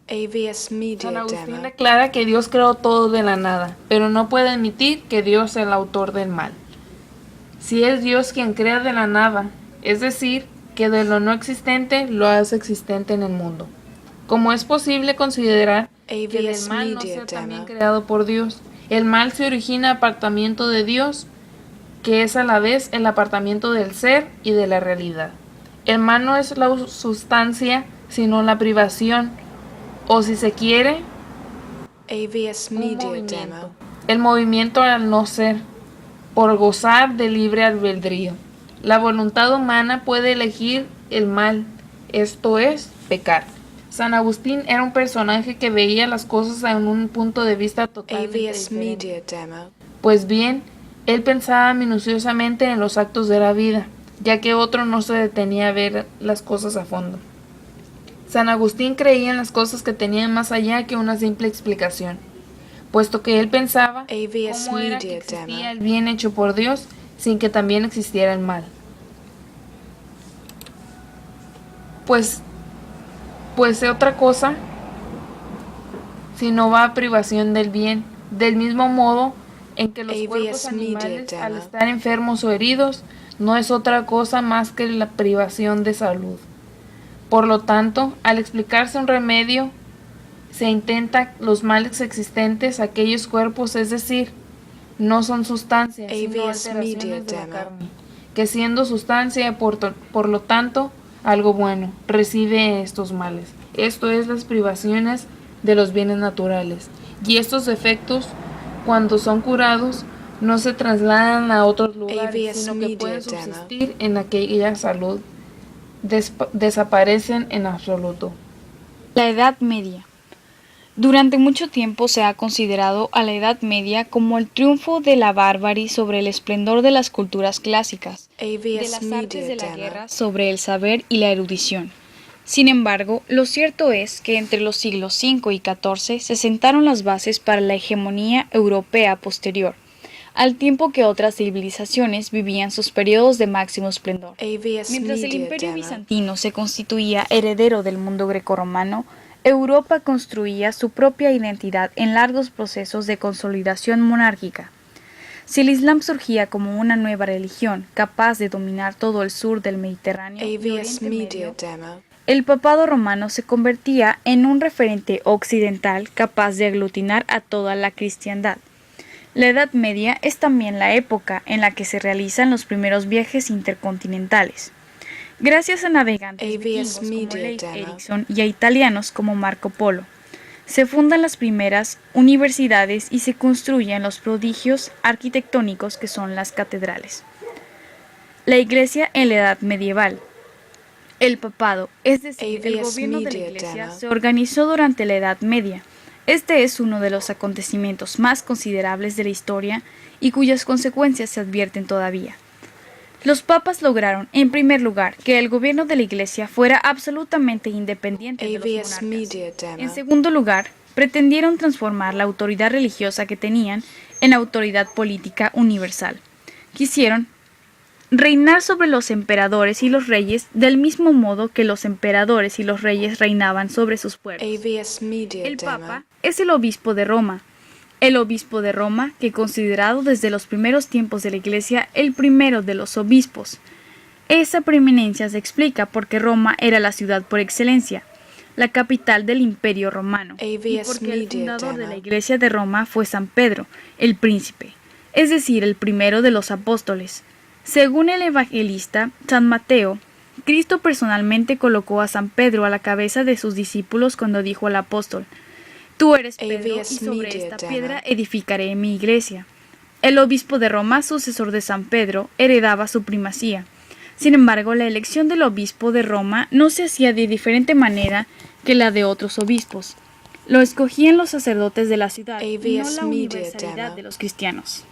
AVS Media San Agustín Demo. declara que Dios creó todo de la nada, pero no puede admitir que Dios es el autor del mal. Si es Dios quien crea de la nada, es decir, que de lo no existente lo hace existente en el mundo. ¿Cómo es posible considerar que el AVS mal no Media sea también Demo. creado por Dios? El mal se origina apartamiento de Dios, que es a la vez el apartamiento del ser y de la realidad. El mal no es la sustancia, sino la privación, o si se quiere, AVS un Media movimiento. Demo. El movimiento al no ser, por gozar de libre albedrío. La voluntad humana puede elegir el mal, esto es, pecar. San Agustín era un personaje que veía las cosas en un punto de vista totalmente AVS diferente. Media Demo. Pues bien, él pensaba minuciosamente en los actos de la vida, ya que otro no se detenía a ver las cosas a fondo. San Agustín creía en las cosas que tenían más allá que una simple explicación, puesto que él pensaba AVS cómo era que Media existía Demo. el bien hecho por Dios sin que también existiera el mal. Pues otra cosa, si no va a privación del bien, del mismo modo en que los cuerpos AVS Media animales al Demo. estar enfermos o heridos no es otra cosa más que la privación de salud. Por lo tanto, al explicarse un remedio, se intenta los males existentes, aquellos cuerpos, es decir, no son sustancias, sino AVS Media alteraciones de la Demo. carne, que siendo sustancia, por lo tanto, algo bueno, recibe estos males. Esto es las privaciones de los bienes naturales. Y estos efectos, cuando son curados, no se trasladan a otros lugares, AVS sino que Media pueden Demo. subsistir en aquella salud. Desaparecen en absoluto. La Edad Media. Durante mucho tiempo se ha considerado a la Edad Media como el triunfo de la barbarie sobre el esplendor de las culturas clásicas, de AVS las Media artes de la Demo. guerra sobre el saber y la erudición. Sin embargo, lo cierto es que entre los siglos V y XIV se sentaron las bases para la hegemonía europea posterior, al tiempo que otras civilizaciones vivían sus periodos de máximo esplendor. AVS Mientras el Media Imperio Demo. bizantino se constituía heredero del mundo grecorromano, Europa construía su propia identidad en largos procesos de consolidación monárquica. Si el Islam surgía como una nueva religión capaz de dominar todo el sur del Mediterráneo y AVS Oriente Media Medio, Demo. el papado romano se convertía en un referente occidental capaz de aglutinar a toda la cristiandad. La Edad Media es también la época en la que se realizan los primeros viajes intercontinentales. Gracias a navegantes AVS vikingos como Media Leif Demo. Erikson y a italianos como Marco Polo, se fundan las primeras universidades y se construyen los prodigios arquitectónicos que son las catedrales. La Iglesia en la Edad Medieval. El papado, es decir, el AVS gobierno de la Media Iglesia, Demo. se organizó durante la Edad Media. Este es uno de los acontecimientos más considerables de la historia y cuyas consecuencias se advierten todavía. Los papas lograron, en primer lugar, que el gobierno de la Iglesia fuera absolutamente independiente de los AVS monarcas. Media En Demo. segundo lugar, pretendieron transformar la autoridad religiosa que tenían en autoridad política universal. Quisieron reinar sobre los emperadores y los reyes del mismo modo que los emperadores y los reyes reinaban sobre sus pueblos. AVS Media El Demo. Papa es el obispo de Roma. El obispo de Roma, que considerado desde los primeros tiempos de la Iglesia el primero de los obispos. Esa preeminencia se explica porque Roma era la ciudad por excelencia, la capital del Imperio Romano, y AVS porque el Media fundador de la Demo. Iglesia de Roma fue San Pedro, el príncipe, es decir, el primero de los apóstoles. Según el evangelista San Mateo, Cristo personalmente colocó a San Pedro a la cabeza de sus discípulos cuando dijo al apóstol: Tú eres Pedro, y AVS sobre Media esta Demo. piedra edificaré mi iglesia. El obispo de Roma, sucesor de San Pedro, heredaba su primacía. Sin embargo, la elección del obispo de Roma no se hacía de diferente manera que la de otros obispos. Lo escogían los sacerdotes de la ciudad y no AVS la Media universalidad Demo. de los cristianos.